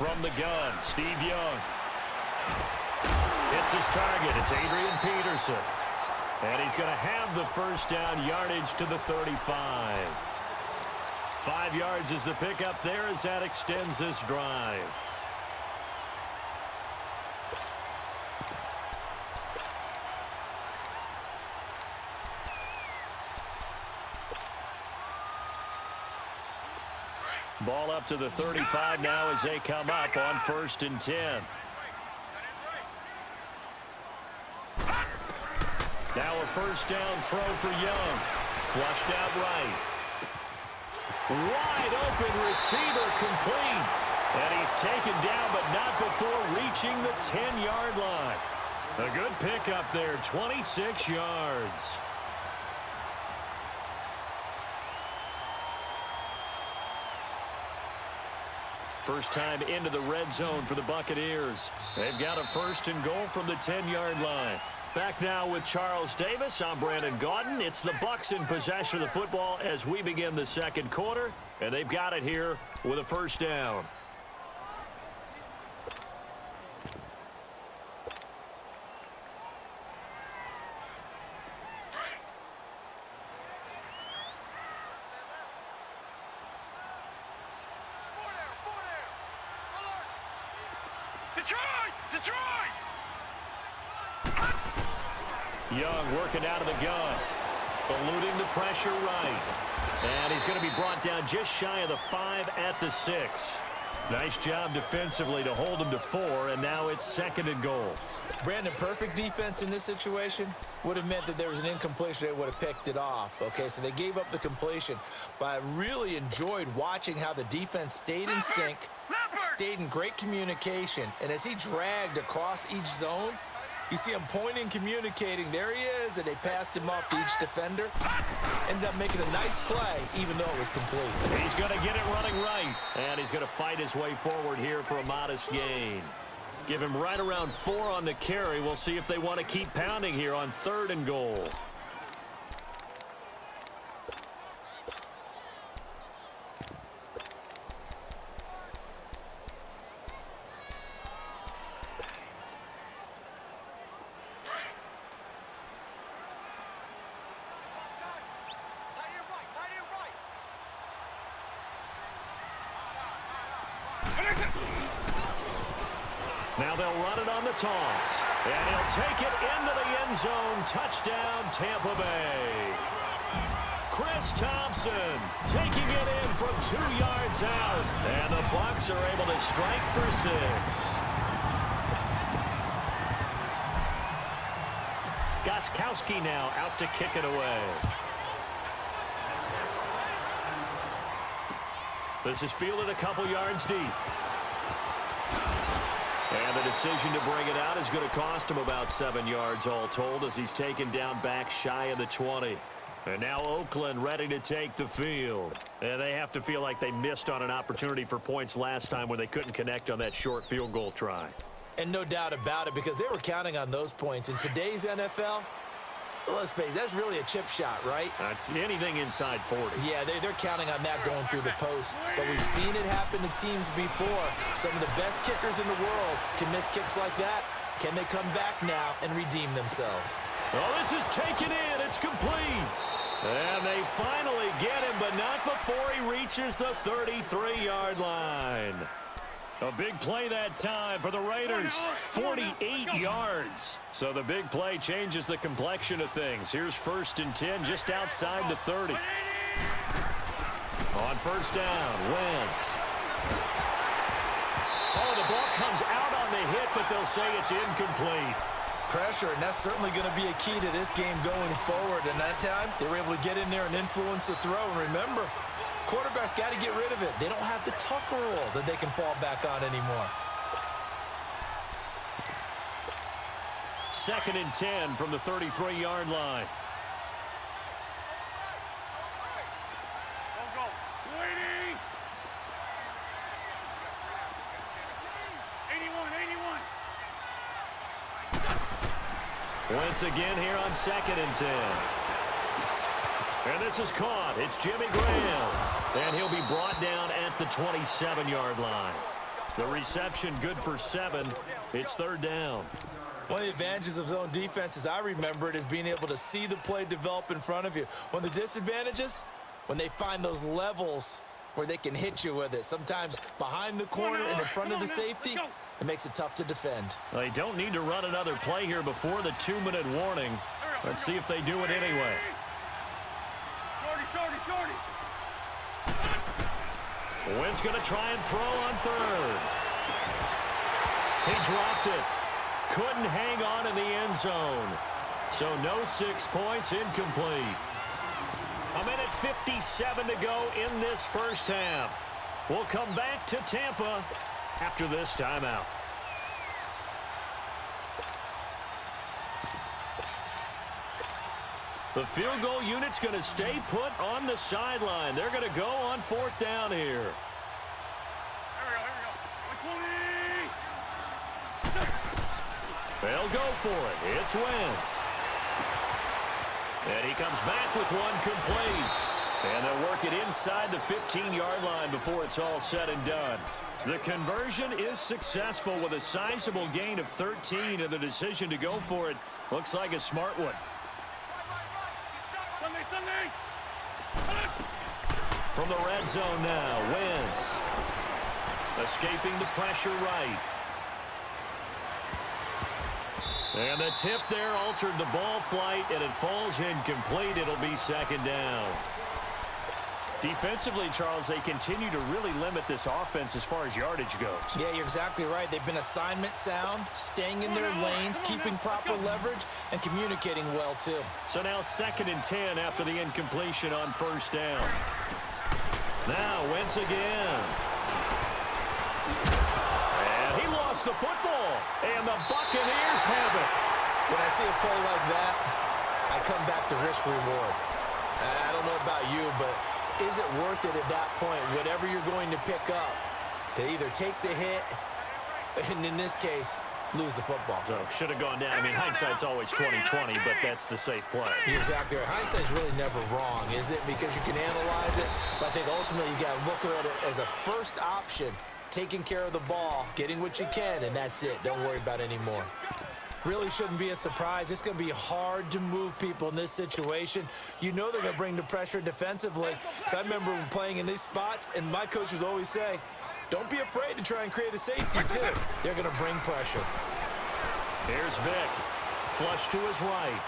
From the gun, Steve Young. Hits his target. It's Adrian Peterson. And he's going to have the first down, yardage to the 35. 5 yards is the pickup there as that extends this drive. Ball up to the 35 now as they come up on 1st and 10. Now a first down throw for Young. Flushed out right. Wide open receiver complete. And he's taken down, but not before reaching the 10-yard line. A good pickup there, 26 yards. First time into the red zone for the Buccaneers. They've got a 1st and goal from the 10-yard line. Back now with Charles Davis. I'm Brandon Gaudin. It's the Bucs in possession of the football as we begin the second quarter. And they've got it here with a first down. Young working out of the gun. Eluding the pressure right. And he's going to be brought down just shy of the 5 at the 6. Nice job defensively to hold him to 4, and now it's 2nd and goal. Brandon, perfect defense in this situation would have meant that there was an incompletion. They would have picked it off. Okay, so they gave up the completion. But I really enjoyed watching how the defense stayed in sync, stayed in great communication. And as he dragged across each zone, you see him pointing, communicating. There he is, and they passed him off to each defender. Ended up making a nice play, even though it was complete. He's going to get it running right, and he's going to fight his way forward here for a modest gain. Give him right around 4 on the carry. We'll see if they want to keep pounding here on 3rd and goal. Now they'll run it on the toss. And he'll take it into the end zone. Touchdown, Tampa Bay. Chris Thompson taking it in from 2 yards out. And the Bucs are able to strike for 6. Gostkowski now out to kick it away. This is fielded a couple yards deep. And the decision to bring it out is going to cost him about 7 yards all told as he's taken down back shy of the 20. And now Oakland ready to take the field. And they have to feel like they missed on an opportunity for points last time when they couldn't connect on that short field goal try. And no doubt about it, because they were counting on those points. In today's NFL, let's face it, that's really a chip shot, right? That's anything inside 40. Yeah, they're counting on that going through the post. But we've seen it happen to teams before. Some of the best kickers in the world can miss kicks like that. Can they come back now and redeem themselves? Well, this is taken in. It's complete. And they finally get him, but not before he reaches the 33-yard line. A big play that time for the Raiders, 48 yards. So the big play changes the complexion of things. Here's 1st and 10 just outside the 30. On 1st down, Wentz. Oh, the ball comes out on the hit, but they'll say it's incomplete. Pressure, and that's certainly going to be a key to this game going forward. And that time, they were able to get in there and influence the throw. And remember, quarterbacks got to get rid of it. They don't have the Tucker rule that they can fall back on anymore. 2nd and 10 from the 33-yard line. Once again here on 2nd and 10. And this is caught. It's Jimmy Graham. And he'll be brought down at the 27-yard line. The reception good for 7. It's third down. One of the advantages of zone defense, as I remember it, is being able to see the play develop in front of you. One of the disadvantages, when they find those levels where they can hit you with it, sometimes behind the corner and in front of the safety, it makes it tough to defend. They don't need to run another play here before the 2-minute warning. Let's see if they do it anyway. Shorty. Wynn's going to try and throw on third. He dropped it. Couldn't hang on in the end zone. So no 6 points, incomplete. 1:57 to go in this first half. We'll come back to Tampa after this timeout. The field goal unit's going to stay put on the sideline. They're going to go on 4th down here. Here we go. They'll go for it. It's Wentz. And he comes back with one complete. And they'll work it inside the 15-yard line before it's all said and done. The conversion is successful with a sizable gain of 13, and the decision to go for it looks like a smart one. Sunday. From the red zone now, Wentz. Escaping the pressure right. And the tip there altered the ball flight, and it falls incomplete. It'll be 2nd down. Defensively, Charles, they continue to really limit this offense as far as yardage goes. Yeah, you're exactly right. They've been assignment sound, staying in their lanes, keeping proper leverage, and communicating well, too. So now 2nd and 10 after the incompletion on 1st down. Now Wentz again. And he lost the football, and the Buccaneers have it. When I see a play like that, I come back to risk-reward. I don't know about you, but is it worth it at that point, whatever you're going to pick up, to either take the hit, and in this case, lose the football? So should have gone down. I mean, hindsight's always 20/20, but that's the safe play. You're exactly right. Hindsight's really never wrong, is it? Because you can analyze it, but I think ultimately you got to look at it as a first option, taking care of the ball, getting what you can, and that's it. Don't worry about any more. Really shouldn't be a surprise. It's going to be hard to move people in this situation. You know they're going to bring the pressure defensively. Because I remember playing in these spots, and my coaches always say, don't be afraid to try and create a safety, too. They're going to bring pressure. Here's Vick. Flush to his right.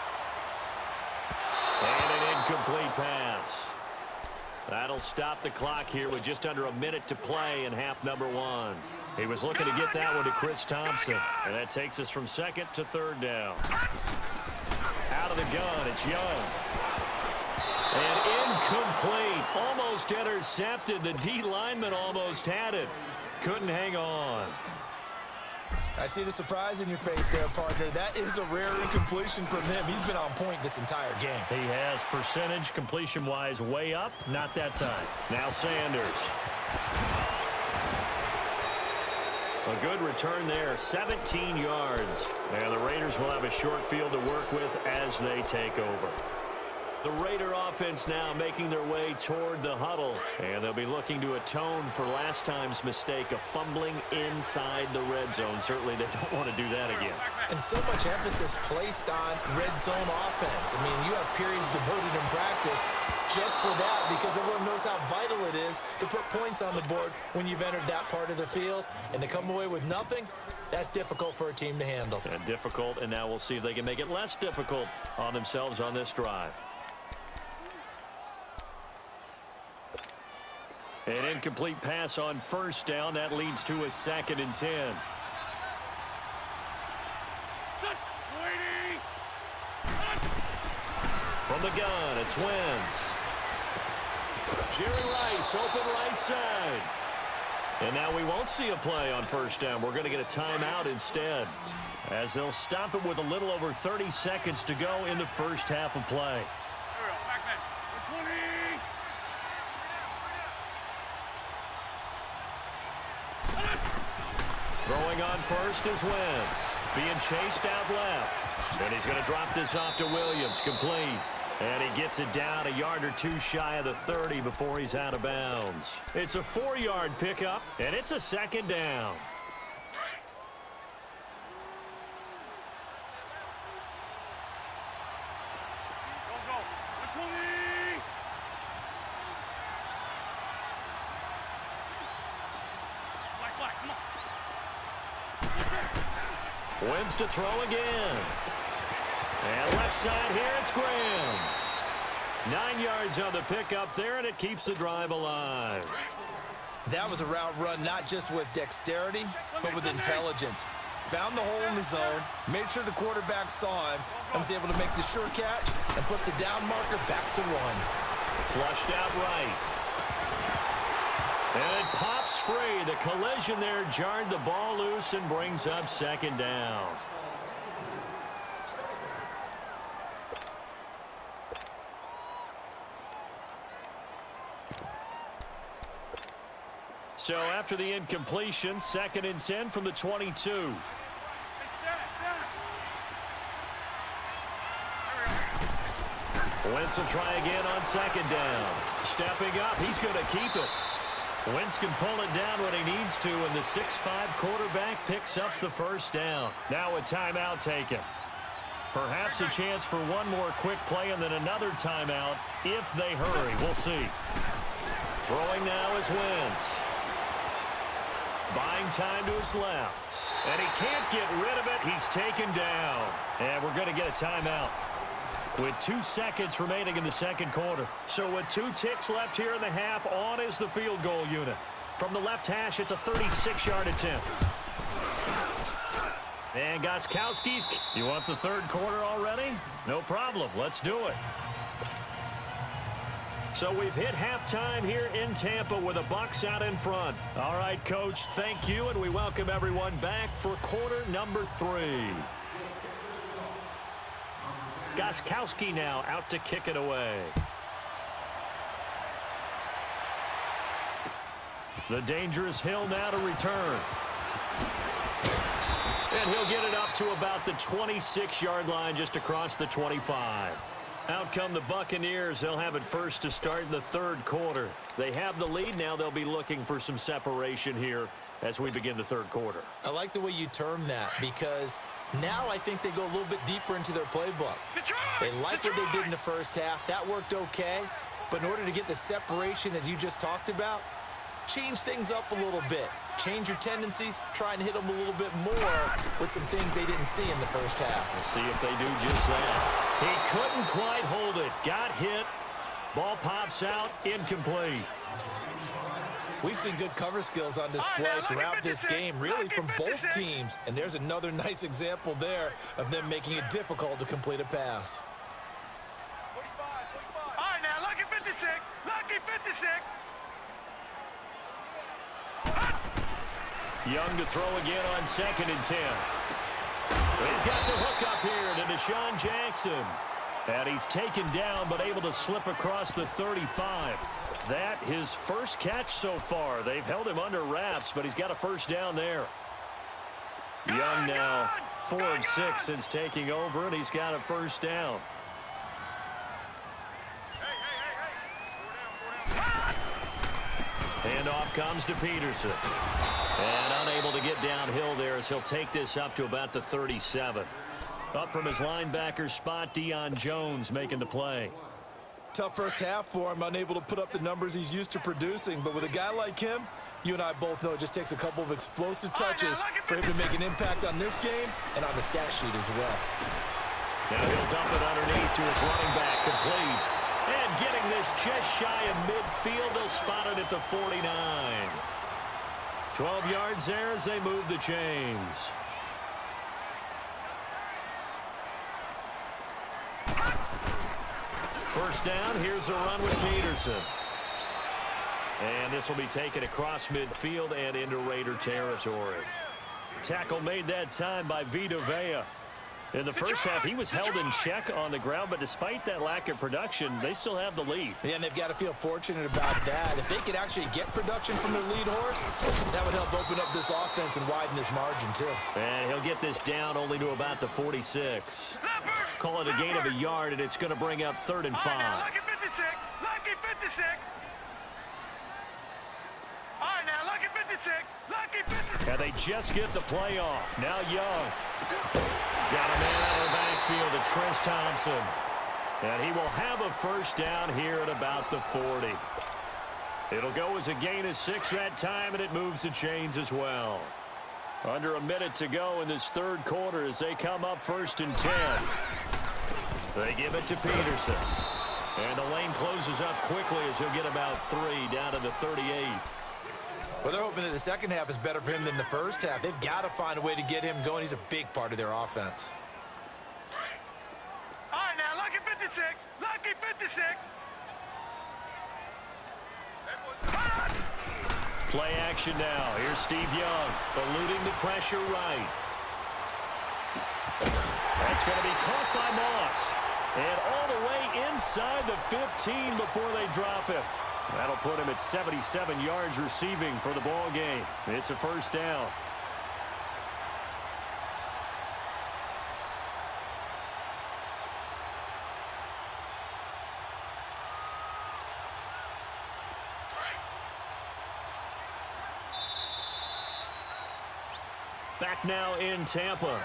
And an incomplete pass. That'll stop the clock here with just under a minute to play in half number 1. He was looking to get that one to Chris Thompson. And that takes us from 2nd to 3rd down. Out of the gun, it's Young. And incomplete. Almost intercepted. The D lineman almost had it. Couldn't hang on. I see the surprise in your face there, partner. That is a rare incompletion from him. He's been on point this entire game. He has percentage completion-wise way up. Not that time. Now Sanders. A good return there, 17 yards. And the Raiders will have a short field to work with as they take over. The Raider offense now making their way toward the huddle. And they'll be looking to atone for last time's mistake of fumbling inside the red zone. Certainly they don't want to do that again. And so much emphasis placed on red zone offense. I mean, you have periods devoted in practice just for that, because everyone knows how vital it is to put points on the board when you've entered that part of the field. And to come away with nothing, that's difficult for a team to handle. And difficult, and now we'll see if they can make it less difficult on themselves on this drive. An incomplete pass on 1st down. That leads to a 2nd and 10. From the gun, it's Wentz. Jerry Rice, open right side. And now we won't see a play on 1st down. We're going to get a timeout instead, as they'll stop it with a little over 30 seconds to go in the first half of play. Throwing on first is Wentz. Being chased out left. And he's going to drop this off to Williams. Complete. And he gets it down a yard or two shy of the 30 before he's out of bounds. It's a 4-yard pickup, and it's a second down. Wins to throw again. And left side here, it's Graham. 9 yards on the pickup there, and it keeps the drive alive. That was a route run not just with dexterity, but with intelligence. Found the hole in the zone, made sure the quarterback saw him, and was able to make the sure catch and flip the down marker back to run. Flushed out right. And it pops free. The collision there jarred the ball loose and brings up second down. So after the incompletion, 2nd and 10 from the 22. Wentz will try again on 2nd down. Stepping up, he's going to keep it. Wentz can pull it down when he needs to, and the 6'5" quarterback picks up the first down. Now a timeout taken. Perhaps a chance for one more quick play and then another timeout if they hurry. We'll see. Throwing now is Wentz. Buying time to his left. And he can't get rid of it. He's taken down. And we're going to get a timeout with 2 seconds remaining in the second quarter. So with 2 ticks left here in the half, on is the field goal unit. From the left hash, it's a 36-yard attempt. And Gostkowski's. You want the third quarter already? No problem. Let's do it. So we've hit halftime here in Tampa with the Bucs out in front. All right, Coach, thank you, and we welcome everyone back for quarter number 3. Gostkowski now out to kick it away. The dangerous Hill now to return. And he'll get it up to about the 26-yard line just across the 25. Out come the Buccaneers. They'll have it first to start in the third quarter. They have the lead. Now they'll be looking for some separation here as we begin the third quarter. I like the way you term that because now I think they go a little bit deeper into their playbook. They like what they did in the first half. That worked okay. But in order to get the separation that you just talked about, change things up a little bit. Change your tendencies. Try and hit them a little bit more with some things they didn't see in the first half. We'll see if they do just that. He couldn't quite hold it. Got hit. Ball pops out. Incomplete. We've seen good cover skills on display throughout this game, really from both teams. And there's another nice example there of them making it difficult to complete a pass. 45. All right, now, lucky 56. Lucky 56. Young to throw again on 2nd and 10. He's got the hook up here to Deshaun Jackson. And he's taken down but able to slip across the 35. That his first catch so far. They've held him under wraps, but he's got a first down there. Young now 4 of 6 since taking over, and he's got a first down. Handoff comes to Peterson. And unable to get downhill there as he'll take this up to about the 37. Up from his linebacker spot, Deion Jones making the play. Tough first half for him, unable to put up the numbers he's used to producing. But with a guy like him, you and I both know it just takes a couple of explosive touches for him to make an impact on this game and on the stat sheet as well. Now he'll dump it underneath to his running back, complete. And getting this just shy of midfield, they'll spot it at the 49. 12 yards there as they move the chains. First down, here's a run with Peterson. And this will be taken across midfield and into Raider territory. Tackle made that time by Vita Vea. In the first half, he was held in check on the ground, but despite that lack of production, they still have the lead. Yeah, and they've got to feel fortunate about that. If they could actually get production from their lead horse, that would help open up this offense and widen this margin, too. And he'll get this down only to about the 46. Call it a gain of a yard, and it's going to bring up 3rd and 5. Lucky 56. Lucky 56. All right, now, lucky 56. Lucky 56. And they just get the play off. Now Young. Got a man out of the backfield. It's Chris Thompson. And he will have a first down here at about the 40. It'll go as a gain of 6 that time, and it moves the chains as well. Under a minute to go in this 3rd quarter as they come up 1st and 10. They give it to Peterson. And the lane closes up quickly as he'll get about 3 down to the 38. Well, they're hoping that the second half is better for him than the first half. They've got to find a way to get him going. He's a big part of their offense. All right, now, lucky 56. Lucky 56. Play action now. Here's Steve Young, eluding the pressure right. That's going to be caught by Moss. And all the way inside the 15 before they drop him. That'll put him at 77 yards receiving for the ball game. It's a first down. Back now in Tampa.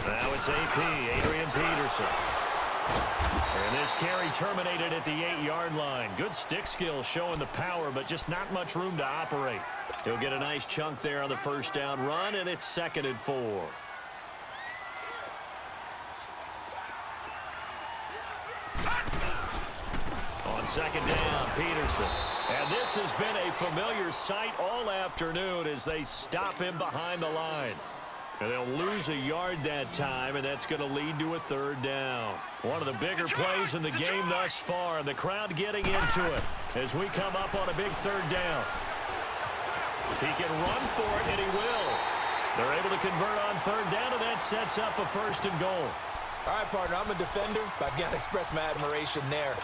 Now it's AP, Adrian Peterson. And this carry terminated at the 8-yard line. Good stick skill showing the power, but just not much room to operate. He'll get a nice chunk there on the first down run, and it's 2nd and 4. On 2nd down, Peterson. And this has been a familiar sight all afternoon as they stop him behind the line. And they'll lose a yard that time, and that's going to lead to a 3rd down. One of the bigger plays in the game thus far, and the crowd getting into it as we come up on a big 3rd down. He can run for it, and he will. They're able to convert on 3rd down, and that sets up a 1st and goal. All right, partner, I'm a defender, but I've got to express my admiration there.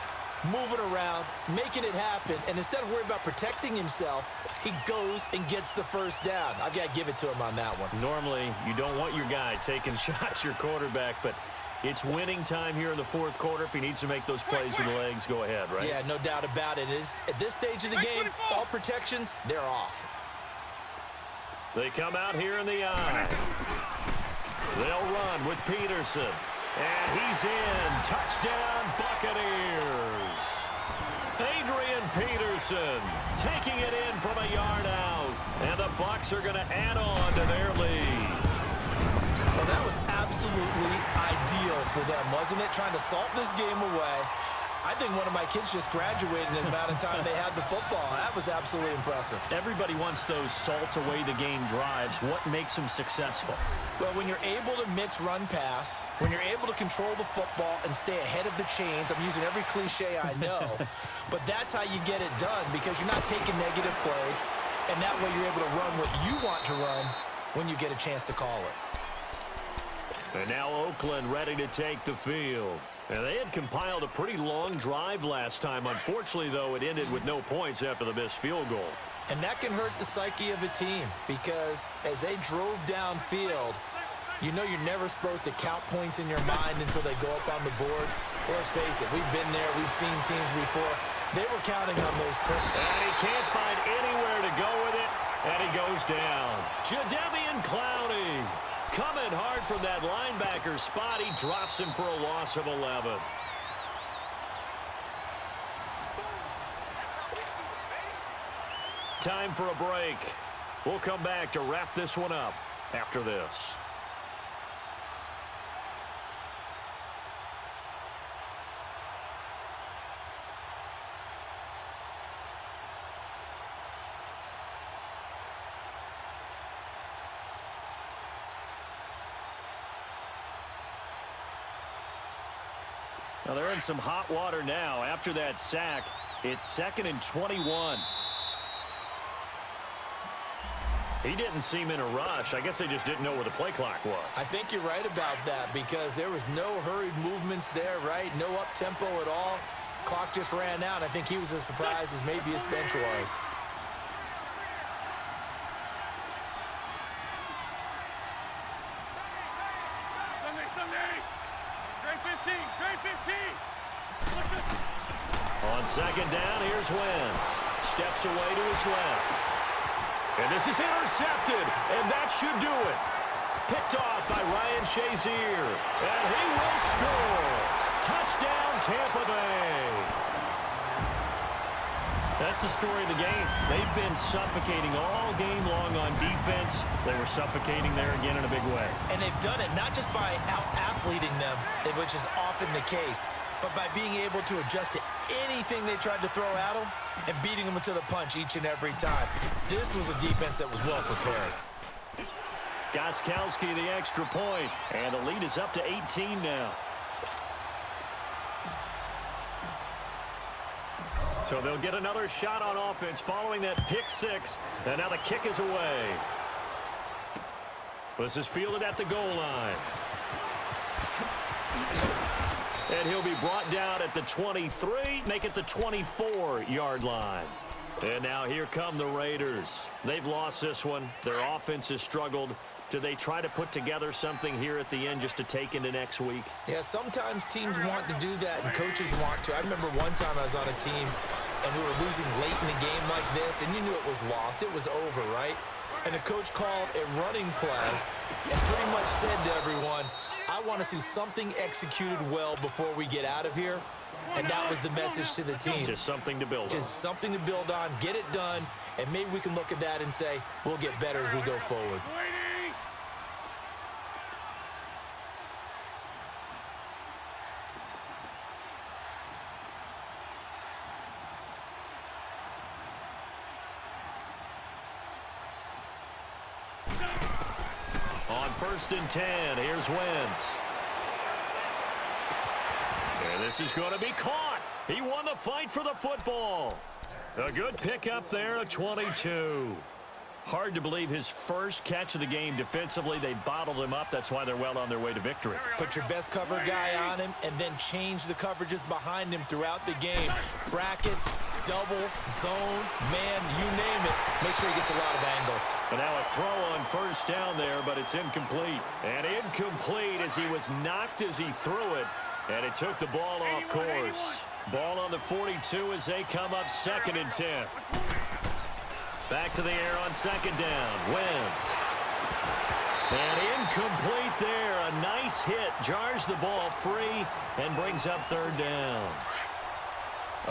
Moving around, making it happen, and instead of worrying about protecting himself, he goes and gets the first down. I've got to give it to him on that one. Normally, you don't want your guy taking shots, your quarterback, but it's winning time here in the 4th quarter. If he needs to make those plays with the legs, go ahead, right? Yeah, no doubt about it. At this stage of the game, all protections, they're off. They come out here in the eye. They'll run with Peterson. And he's in. Touchdown, Buccaneers. Adrian Peterson taking it in from a yard out. And the Bucs are going to add on to their lead. Well, that was absolutely ideal for them, wasn't it? Trying to salt this game away. I think one of my kids just graduated in the amount of time they had the football. That was absolutely impressive. Everybody wants those salt-away-the-game drives. What makes them successful? Well, when you're able to mix run-pass, when you're able to control the football and stay ahead of the chains, I'm using every cliche I know, but that's how you get it done because you're not taking negative plays, and that way you're able to run what you want to run when you get a chance to call it. And now Oakland ready to take the field. And they had compiled a pretty long drive last time. Unfortunately, though, it ended with no points after the missed field goal. And that can hurt the psyche of a team because as they drove downfield, you know you're never supposed to count points in your mind until they go up on the board. Well, let's face it, we've been there. We've seen teams before. They were counting on those points. And he can't find anywhere to go with it, and he goes down. Jadeveon Clowney coming hard from that linebacker spot. He drops him for a loss of 11. Time for a break. We'll come back to wrap this one up after this. Now they're in some hot water now. After that sack, it's 2nd and 21. He didn't seem in a rush. I guess they just didn't know where the play clock was. I think you're right about that because there was no hurried movements there, right? No up-tempo at all. Clock just ran out. I think he was as surprised as maybe his bench was. On second down, here's Wentz. Steps away to his left. And this is intercepted, and that should do it. Picked off by Ryan Shazier, and he will score. Touchdown, Tampa Bay. That's the story of the game. They've been suffocating all game long on defense. They were suffocating there again in a big way. And they've done it not just by out-athleting them, which is often the case, but by being able to adjust to anything they tried to throw at them and beating them to the punch each and every time. This was a defense that was well prepared. Gostkowski the extra point, and the lead is up to 18 now. So they'll get another shot on offense following that pick six, and now the kick is away. This is fielded at the goal line. And he'll be brought down at the 23, make it the 24-yard line. And now here come the Raiders. They've lost this one. Their offense has struggled. Do they try to put together something here at the end just to take into next week? Yeah, sometimes teams want to do that and coaches want to. I remember one time I was on a team and we were losing late in a game like this, and you knew it was lost. It was over, right? And the coach called a running play and pretty much said to everyone, I want to see something executed well before we get out of here. And that was the message to the team. Just something to build on. Just something to build on, get it done, and maybe we can look at that and say, we'll get better as we go forward. On 1st and 10, here's Wentz. And this is going to be caught. He won the fight for the football. A good pickup there, a 22. Hard to believe his first catch of the game defensively. They bottled him up. That's why they're well on their way to victory. Put your best cover guy on him and then change the coverages behind him throughout the game. Brackets, double, zone, man, you name it. Make sure he gets a lot of angles. And now a throw on 1st down there, but it's incomplete. And incomplete as he was knocked as he threw it. And it took the ball off course. Ball on the 42 as they come up 2nd and 10. Back to the air on 2nd down. Wentz. And incomplete there. A nice hit. Jars the ball free and brings up 3rd down.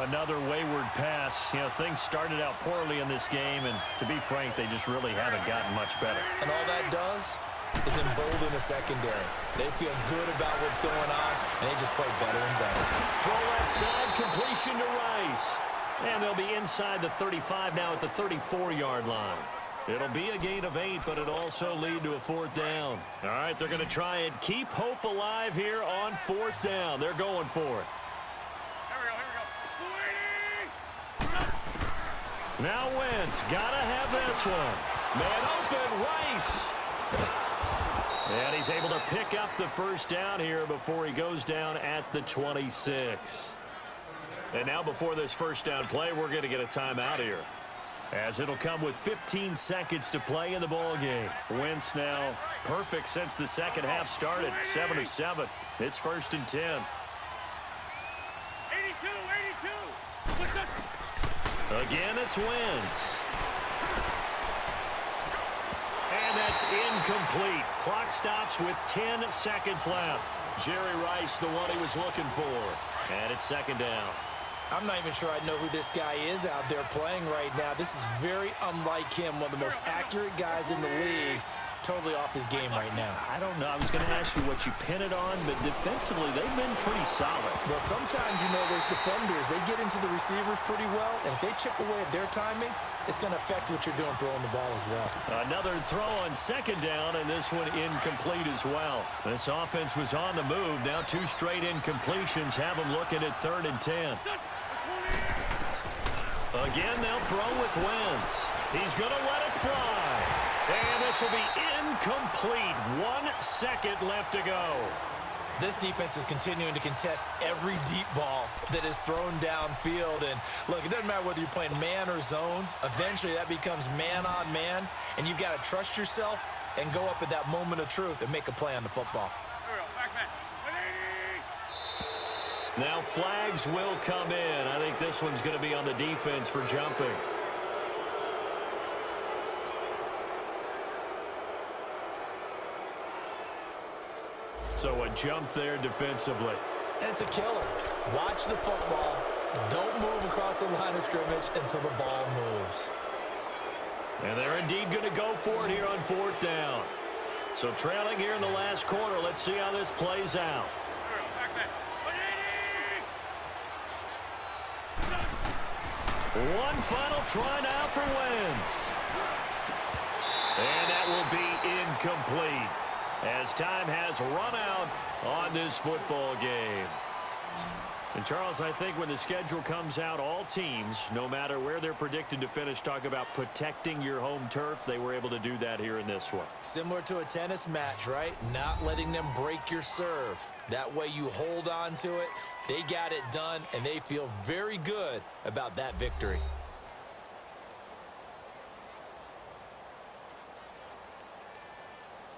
Another wayward pass. You know, things started out poorly in this game, and to be frank, they just really haven't gotten much better. And all that does is embolden the secondary. They feel good about what's going on, and they just play better and better. Throw left side, completion to Rice. And they'll be inside the 35 now at the 34-yard line. It'll be a gain of 8, but it'll also lead to a 4th down. All right, they're going to try and keep hope alive here on 4th down. They're going for it. Here we go. Now Wentz, gotta have this one. Man open, Rice. And he's able to pick up the 1st down here before he goes down at the 26. And now before this 1st down play, we're going to get a timeout here, as it'll come with 15 seconds to play in the ball game. Wentz now perfect since the second half started, 7 of 7. It's 1st and 10. 82. Again, it's Wentz. And that's incomplete. Clock stops with 10 seconds left. Jerry Rice, the one he was looking for. And it's 2nd down. I'm not even sure I know who this guy is out there playing right now. This is very unlike him, one of the most accurate guys in the league. Totally off his game right now. I don't know. I was going to ask you what you pin it on, but defensively, they've been pretty solid. Well, sometimes, you know, those defenders, they get into the receivers pretty well, and if they chip away at their timing, it's going to affect what you're doing throwing the ball as well. Another throw on 2nd down, and this one incomplete as well. This offense was on the move. Now 2 straight incompletions have them looking at 3rd and 10. Again, they'll throw with Wentz. He's going to let it fly. And this will be incomplete. 1 second left to go. This defense is continuing to contest every deep ball that is thrown downfield. And look, it doesn't matter whether you're playing man or zone. Eventually that becomes man on man. And you've got to trust yourself and go up at that moment of truth and make a play on the football. Now flags will come in. I think this one's going to be on the defense for jumping. So a jump there defensively. And it's a killer. Watch the football. Don't move across the line of scrimmage until the ball moves. And they're indeed going to go for it here on 4th down. So trailing here in the last quarter. Let's see how this plays out. One final try now for Wentz. And that will be incomplete, as time has run out on this football game. And, Charles, I think when the schedule comes out, all teams, no matter where they're predicted to finish, talk about protecting your home turf. They were able to do that here in this one. Similar to a tennis match, right? Not letting them break your serve. That way you hold on to it. They got it done, and they feel very good about that victory.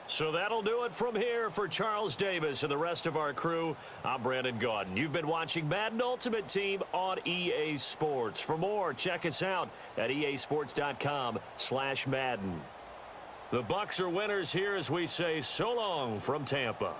So that'll do it from here for Charles Davis and the rest of our crew. I'm Brandon Gaudin. You've been watching Madden Ultimate Team on EA Sports. For more, check us out at easports.com/Madden. The Bucs are winners here as we say so long from Tampa.